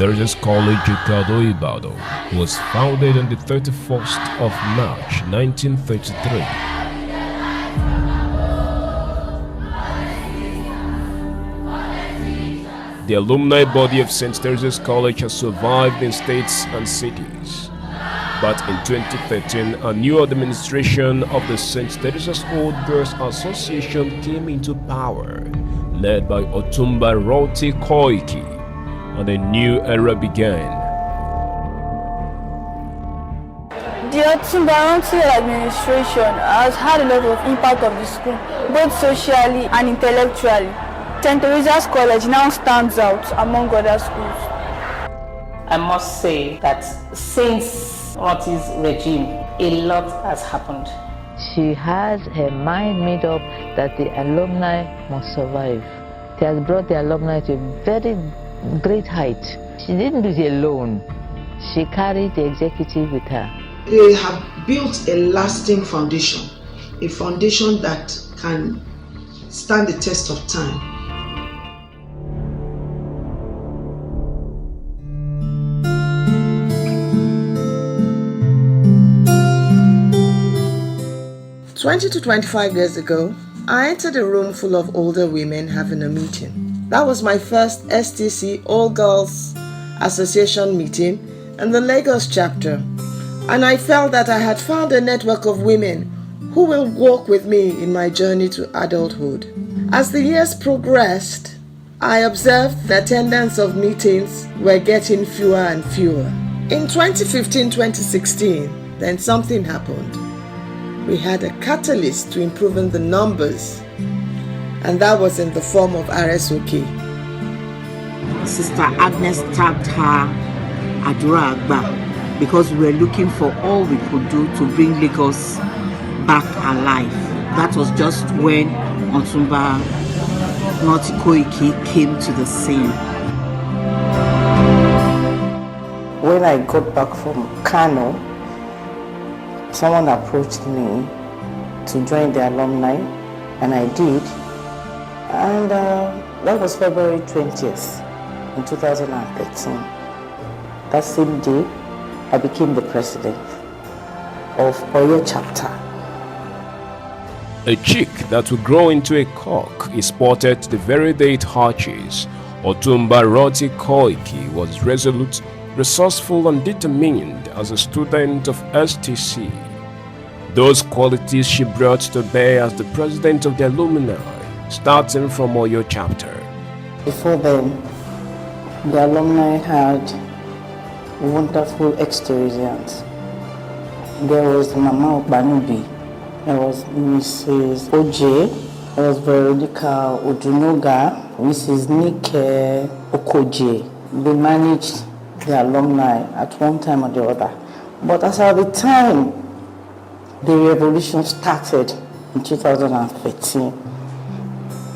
Teresa'S College, Ikado, Ibadan was founded on the 31st of March 1933. The alumni body of St. Teresa'S College has survived in states and cities. But in 2013, a new administration of the St. Teresa'S Old Girls Association came into power, led by Otunba Ranti-Led, and a new era began. The Otunba Ranti-Led administration has had a lot of impact on the school, both socially and intellectually. St. Teresa'S College now stands out among other schools. I must say that since Ranti's regime, a lot has happened. She has her mind made up that the alumni must survive. She has brought the alumni to a very great height. She didn't do it alone. She carried the executive with her. They have built a lasting foundation, a foundation that can stand the test of time. "20 to 25 years ago, I entered a room full of older women having a meeting. That was my first STC All Girls Association meeting in the Lagos chapter, and I felt that I had found a network of women who will walk with me in my journey to adulthood. As the years progressed, I observed the attendance of meetings were getting fewer and fewer. In 2015-2016, then something happened. We had a catalyst to improving the numbers, and that was in the form of RSOK. Sister Agnes tagged her Adura Agba because we were looking for all we could do to bring Lagos back alive. That was just when Otunba Ranti-Led came to the scene. When I got back from Kano, someone approached me to join the alumni, and I did. And that was February 20th in 2013. That same day, I became the president of Oyo chapter. A chick that will grow into a cock is spotted the very day it hatches. Otunba Ranti-Led was resolute, resourceful and determined as a student of STC. Those qualities she brought to bear as the president of the alumni, starting from Oyo chapter. Before then, the alumni had wonderful ex-Teresa'S. There was Mama Banubi, there was Mrs. Oje, there was Veronica Odunoga, Mrs. Nike Okoje. They managed the alumni at one time or the other. But as at the time the revolution started in 2013,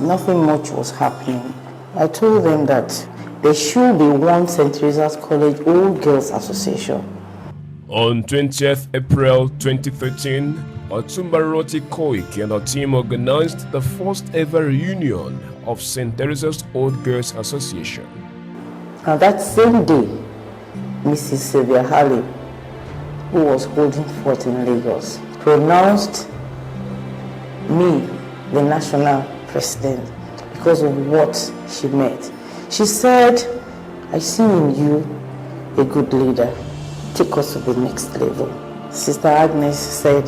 nothing much was happening. I told them that there should be one St. Teresa'S College Old Girls Association. On 20th April 2013, Otunba Ranti-Led and her team organized the first ever reunion of St. Teresa'S Old Girls Association. And that same day, Mrs. Sylvia Halley, who was holding forth in Lagos, pronounced me the national president because of what she met. She said, "I see in you a good leader. Take us to the next level." Sister Agnes said,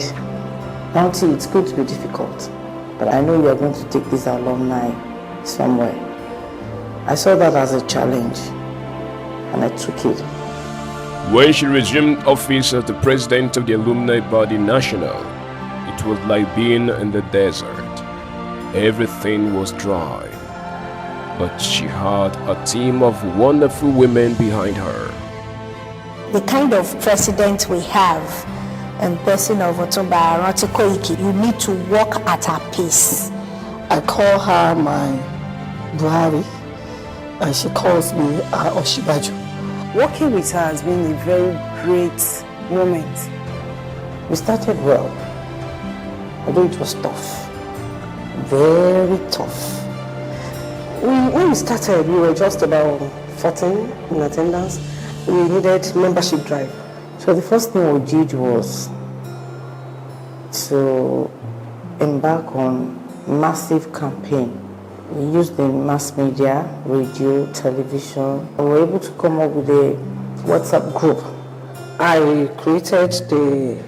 "Auntie, it's going to be difficult, but I know you are going to take this alumni somewhere." I saw that as a challenge, and I took it. When she resumed office as the president of the Alumni Body National, it was like being in the desert. Everything was dry, but she had a team of wonderful women behind her. The kind of president we have in person of Otunba Ranti-Led, you need to walk at her pace. I call her my Buhari, and she calls me her Oshibaju. Working with her has been a very great moment. We started well, although it was tough, very tough. When we started, we were just about 14 in attendance. We needed membership drive. So the first thing we did was to embark on massive campaign. We used the mass media, radio, television. We were able to come up with a WhatsApp group. I created the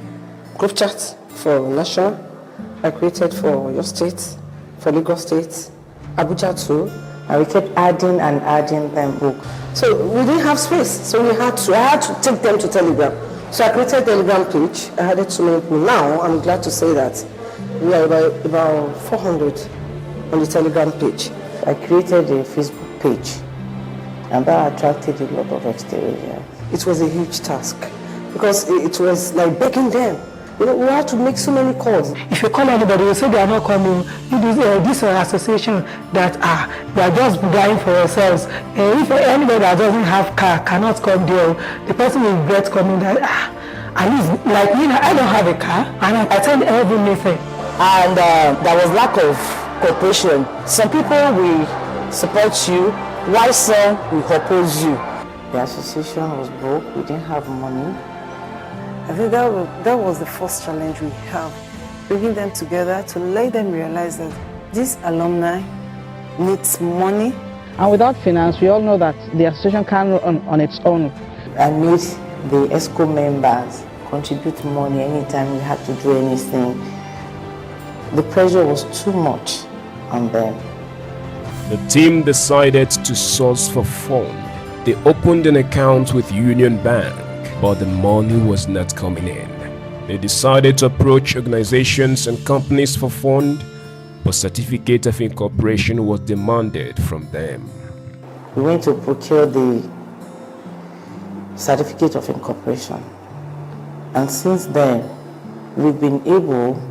group chat for national. I created for your state, for Lagos State, Abuja too. And we kept adding and adding them book. So we didn't have space, so I had to take them to Telegram. So I created a Telegram page. I added so many people. Now I'm glad to say that we are about 400 on the Telegram page. I created a Facebook page, and that attracted a lot of exteriors. It was a huge task because it was like begging them. You know, we had to make so many calls. If you call anybody, you say they are not coming. This association that we are just dying for ourselves. If anybody that doesn't have car cannot come there, the person will regret coming there. At least, like me, I don't have a car, and I attend every meeting. And there was lack of cooperation. Some people will support you, while some will oppose you. The association was broke. We didn't have money. I think that was the first challenge we have, bringing them together to let them realize that this alumni needs money. And without finance, we all know that the association can't run on its own. I made the ESCO members contribute money anytime we had to do anything. The pressure was too much on them. The team decided to source for fund. They opened an account with Union Bank, but the money was not coming in. They decided to approach organizations and companies for fund, but certificate of incorporation was demanded from them. We went to procure the certificate of incorporation, and since then we've been able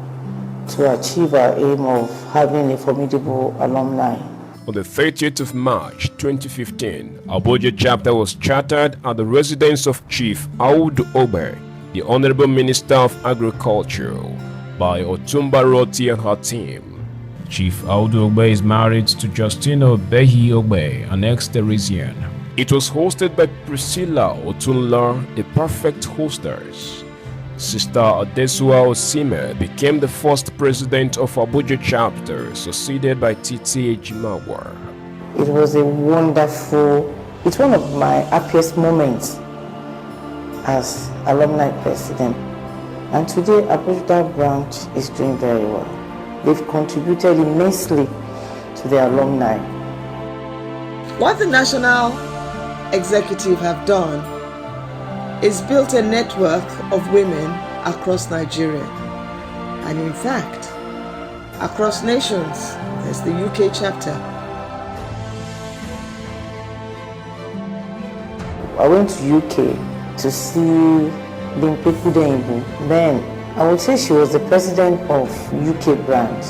to achieve our aim of having a formidable alumni. On the 30th of March 2015, Abuja chapter was chartered at the residence of Chief Audu Ogbe, the Honorable Minister of Agriculture, by Otunba Roti and her team. Chief Audu Ogbe is married to Justina Obehi Ogbe, an ex-Teresian. It was hosted by Priscilla Otunla, the perfect hostess. Sister Adesua Osime became the first president of Abuja chapter, succeeded by Titi Ejimawa. It was a wonderful, it's one of my happiest moments as alumni president. And today Abuja branch is doing very well. They've contributed immensely to the alumni. What the National Executive have done is built a network of women across Nigeria. And in fact, across nations, there's the UK chapter. I went to UK to see Bimpe Kudengu. Then I would say she was the president of UK branch.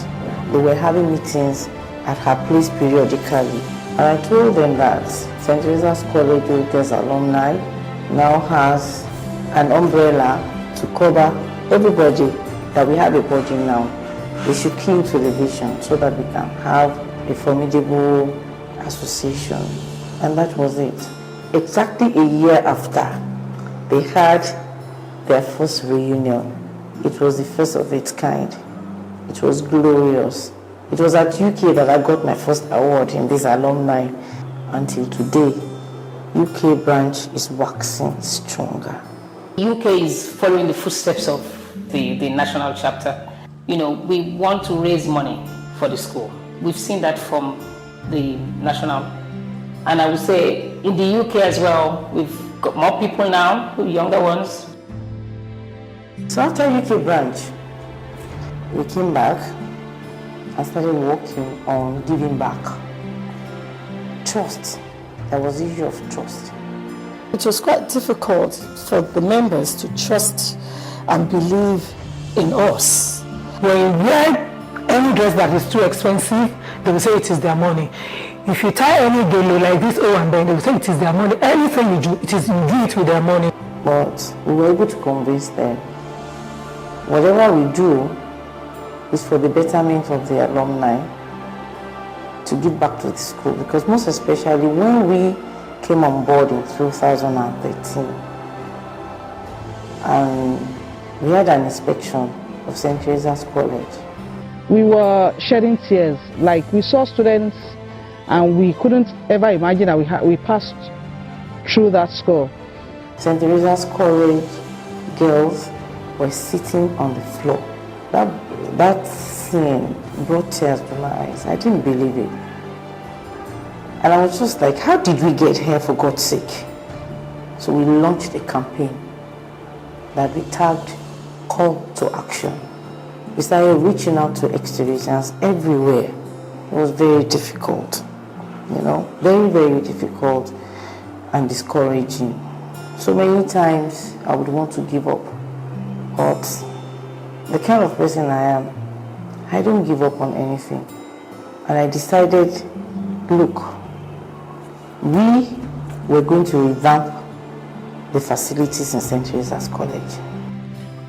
They were having meetings at her place periodically. And I told them that St. Teresa'S College Girls Alumni now has an umbrella to cover everybody, that we have a body now. We should key to the vision so that we can have a formidable association. And that was it. Exactly a year after, they had their first reunion. It was the first of its kind. It was glorious. It was at UK that I got my first award in this alumni. Until today, UK branch is waxing stronger. UK is following the footsteps of the national chapter. You know, we want to raise money for the school. We've seen that from the national. And I would say in the UK as well, we've got more people now, younger ones. So after UK branch, we came back and started working on giving back. Trust. There was the issue of trust. It was quite difficult for the members to trust and believe in us. When you wear any dress that is too expensive, they will say it is their money. If you tie any dolo like this, and then they will say it is their money. Anything you do, you do it with their money. But we were able to convince them. Whatever we do is for the betterment of the alumni, to give back to the school, because most especially when we came on board in 2013, and we had an inspection of St. Teresa'S College. We were shedding tears, like we saw students and we couldn't ever imagine that we passed through that school. St. Teresa'S College girls were sitting on the floor. That scene brought tears to my eyes. I didn't believe it. And I was just like, how did we get here, for God's sake? So we launched a campaign that we tagged Call to Action. We started reaching out to ex-Teresa'S everywhere. It was very difficult, very, very difficult and discouraging. So many times I would want to give up, but the kind of person I am, I don't give up on anything. And I decided, look, we were going to revamp the facilities in St. Teresa'S College.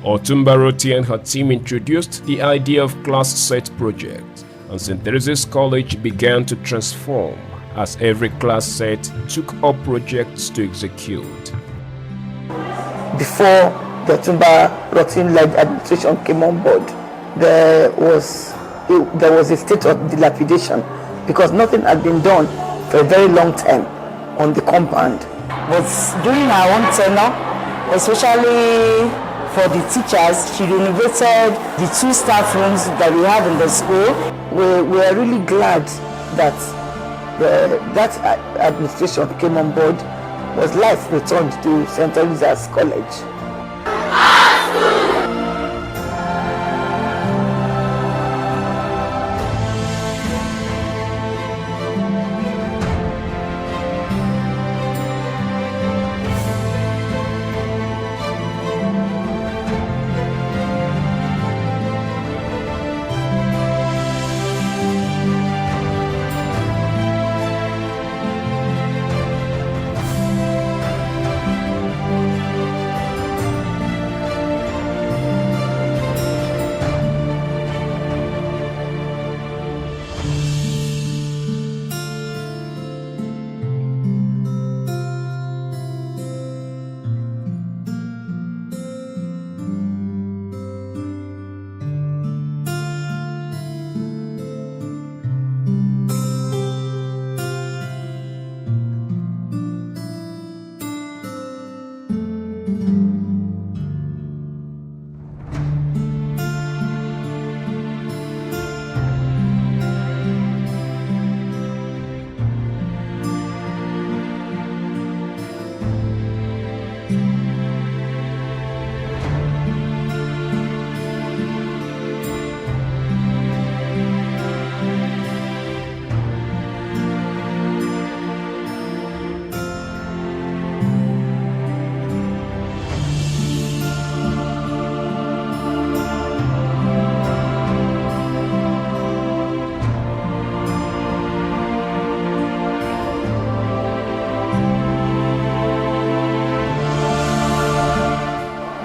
Otunba Roti and her team introduced the idea of class set project, and St. Teresa'S College began to transform as every class set took up projects to execute. Before the Otunba Roti-led administration came on board, there was a state of dilapidation because nothing had been done for a very long time on the compound. But during our own tenure, especially for the teachers, she renovated the 2 staff rooms that we have in the school. We are really glad that that administration came on board, was life returned to St. Teresa'S College.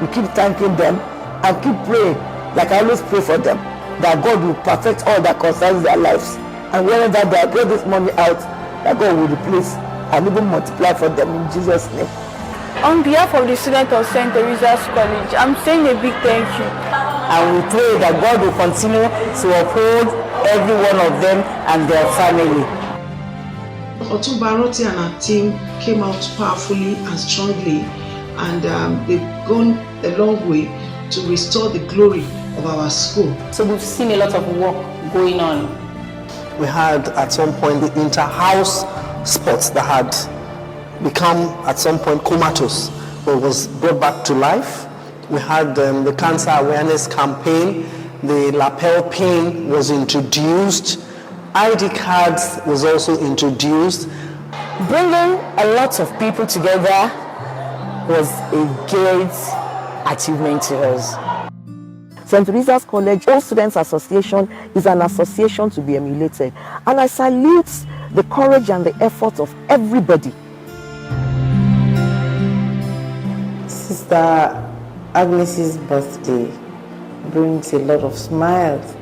We keep thanking them and keep praying, like I always pray for them, that God will perfect all that concerns their lives. And wherever they are, get this money out, that God will replace and even multiply for them in Jesus' name. On behalf of the students of St. Teresa'S College, I'm saying a big thank you. And we pray that God will continue to uphold every one of them and their family. Otunba Roti and her team came out powerfully and strongly, and they've gone a long way to restore the glory of our school. So we've seen a lot of work going on. We had at some point the inter-house sports that had become at some point comatose, but was brought back to life. We had the cancer awareness campaign, the lapel pin was introduced, ID cards was also introduced. Bringing a lot of people together was a great achievement to us. St. Teresa'S College All Students Association is an association to be emulated, and I salute the courage and the effort of everybody. Sister Agnes's birthday brings a lot of smiles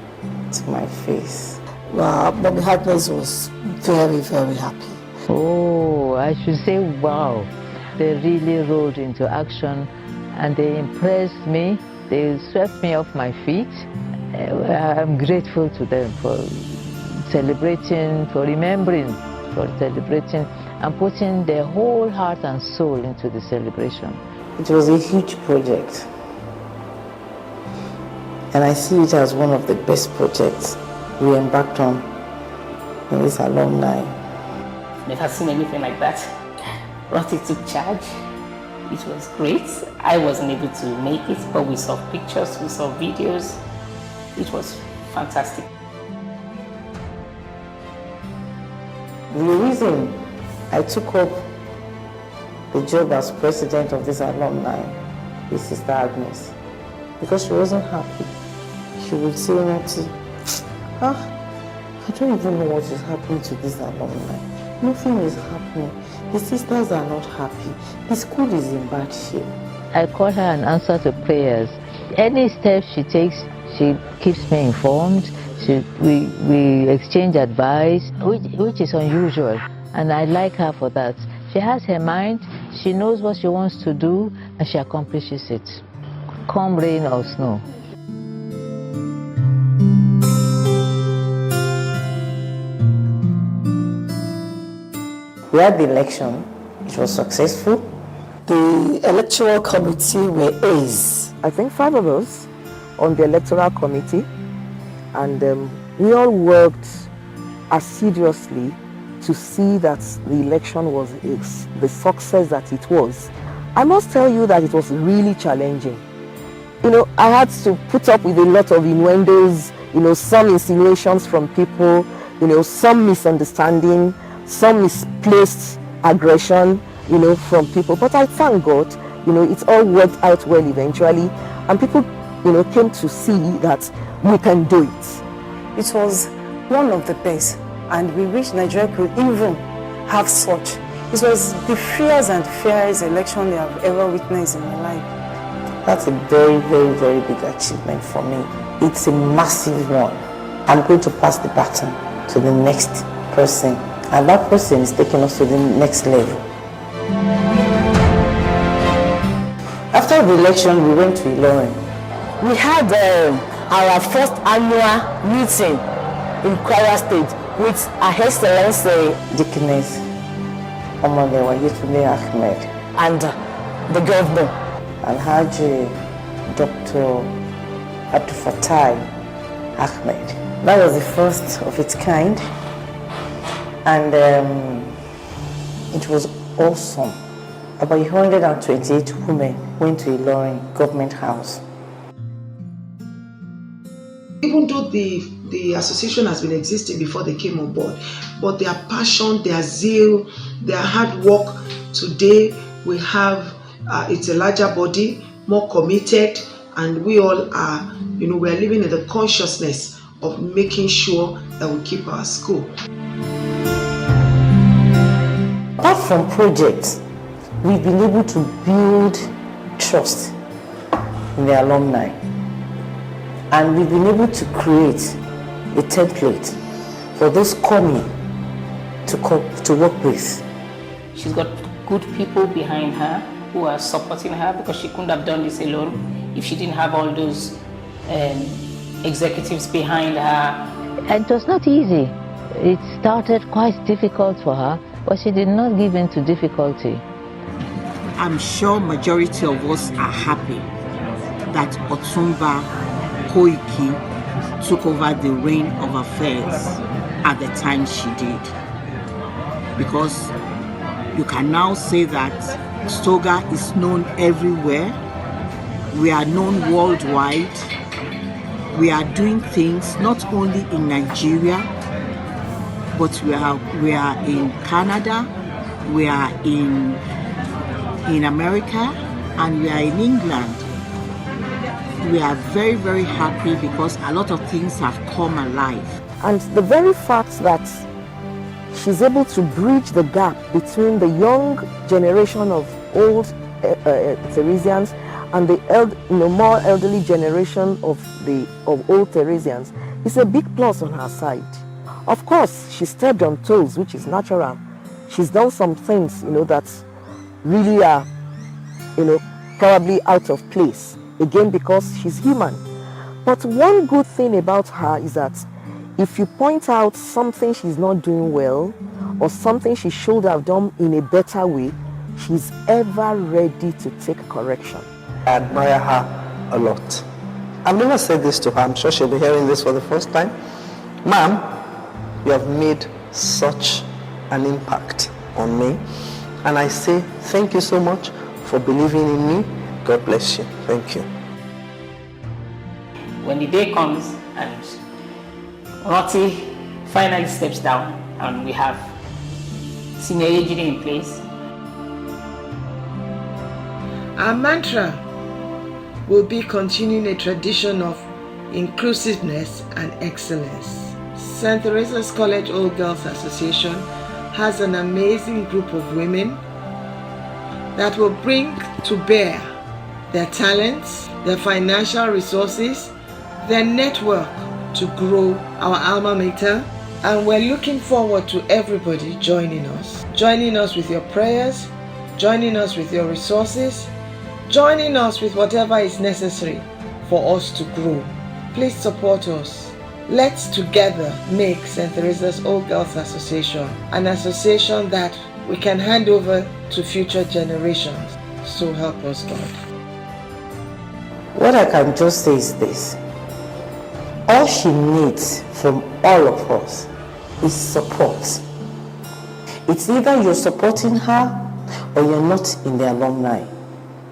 to my face. But Agnes was very, very happy. Oh, I should say wow. They really rolled into action and they impressed me. They swept me off my feet. I'm grateful to them for celebrating, for remembering, for celebrating and putting their whole heart and soul into the celebration. It was a huge project, and I see it as one of the best projects we embarked on in this alumni. Never seen anything like that. Ranti took charge. It was great. I wasn't able to make it, but we saw pictures, we saw videos. It was fantastic. The reason I took up the job as president of this alumni is Sister Agnes, because she wasn't happy. She would say, Ranti, I don't even know what is happening to this alumni. Nothing is happening. The sisters are not happy. The school is in bad shape. I call her an answer to prayers. Any step she takes, she keeps me informed. We exchange advice, which is unusual, and I like her for that. She has her mind, she knows what she wants to do, and she accomplishes it, come rain or snow. We had the election. It was successful. The electoral committee were A's. I think 5 of us on the electoral committee, and we all worked assiduously to see that the election was the success that it was. I must tell you that it was really challenging. You know, I had to put up with a lot of innuendos, you know, some insinuations from people, you know, some misunderstanding, some misplaced aggression, you know, from people. But I thank God, you know, it all worked out well eventually, and people, you know, came to see that we can do it. It was one of the best, and we wish Nigeria could even have such. It was the fairest and fairest election I have ever witnessed in my life. That's a very, very, very big achievement for me. It's a massive one. I'm going to pass the baton to the next person, and that person is taking us to the next level. After the election, we went to Ilorin. We had our first annual meeting in Kwara State with Her Excellency Deaconess Omolewa Yetunde Ahmed and the governor, Alhaji Dr. Abdulfatai Ahmed. That was the first of its kind, and it was awesome. About 128 women went to Ilorin Government House. Even though the association has been existing before they came on board, but their passion, their zeal, their hard work, today we have it's a larger body, more committed, and we all are, you know, we are living in the consciousness of making sure that we keep our school. Apart from projects, we've been able to build trust in the alumni, and we've been able to create a template for those coming to work with. She's got good people behind her who are supporting her, because she couldn't have done this alone if she didn't have all those executives behind her. And it was not easy. It started quite difficult for her, but she did not give in to difficulty. I'm sure majority of us are happy that Otunba Koiki took over the reign of affairs at the time she did, because you can now say that Stcoga is known everywhere. We are known worldwide. We are doing things not only in Nigeria, but we are in Canada, we are in America, and we are in England. We are very, very happy because a lot of things have come alive. And the very fact that she's able to bridge the gap between the young generation of old Teresians and the more elderly generation of old Teresians is a big plus on her side. Of course, she stepped on toes, which is natural. She's done some things, that really are, probably out of place. Again, because she's human. But one good thing about her is that if you point out something she's not doing well or something she should have done in a better way, she's ever ready to take correction. I admire her a lot. I've never said this to her. I'm sure she'll be hearing this for the first time. Ma'am, you have made such an impact on me. And I say thank you so much for believing in me. God bless you. Thank you. When the day comes and Ranti finally steps down and we have Senior AGD in place, our mantra will be continuing a tradition of inclusiveness and excellence. St. Teresa'S College All Girls Association has an amazing group of women that will bring to bear their talents, their financial resources, their network to grow our alma mater. And we're looking forward to everybody joining us with your prayers, joining us with your resources, joining us with whatever is necessary for us to grow. Please support us. Let's together make St. Teresa'S All Girls Association an association that we can hand over to future generations. So help us God. What I can just say is this. All she needs from all of us is support. It's either you're supporting her or you're not in the alumni.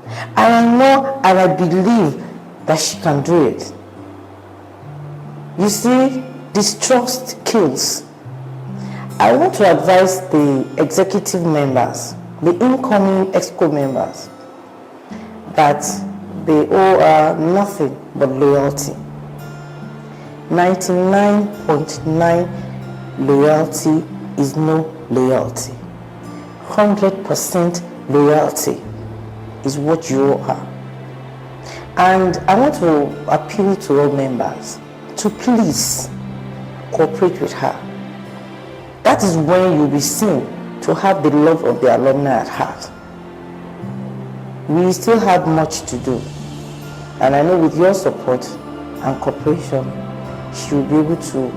And I know and I believe that she can do it. You see, distrust kills. I want to advise the executive members, the incoming EXCO members, that they owe her nothing but loyalty. 99.9 loyalty is no loyalty. 100% loyalty is what you owe her. And I want to appeal to all members to please cooperate with her. That is when you'll be seen to have the love of the alumni at heart. We still have much to do, and I know with your support and cooperation, she will be able to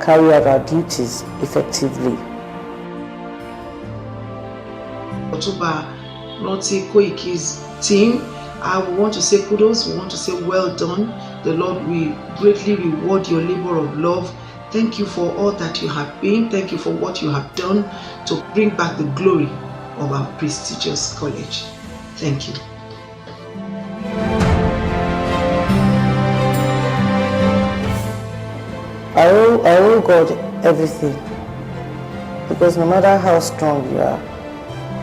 carry out our duties effectively. Otunba Ranti Koiki's team, I want to say kudos, we want to say well done. The Lord will greatly reward your labor of love. Thank you for all that you have been. Thank you for what you have done to bring back the glory of our prestigious college. Thank you. I owe God everything, because no matter how strong you are,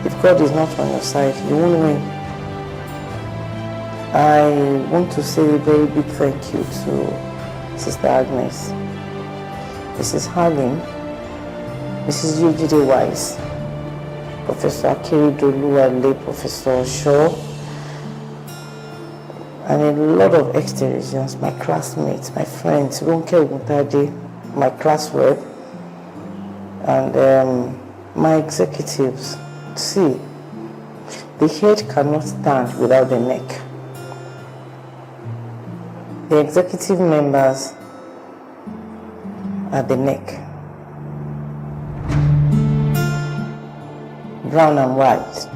if God is not on your side, you won't win. I want to say a very big thank you to Sister Agnes, Mrs. Harlin, Mrs. Ujide Wise, Professor Akeredolu and Professor Shaw, and a lot of exterrians, my classmates, my friends, Ronke Oguntade, my class rep, and my executives. See, the head cannot stand without the neck. The executive members are the neck. Brown and white.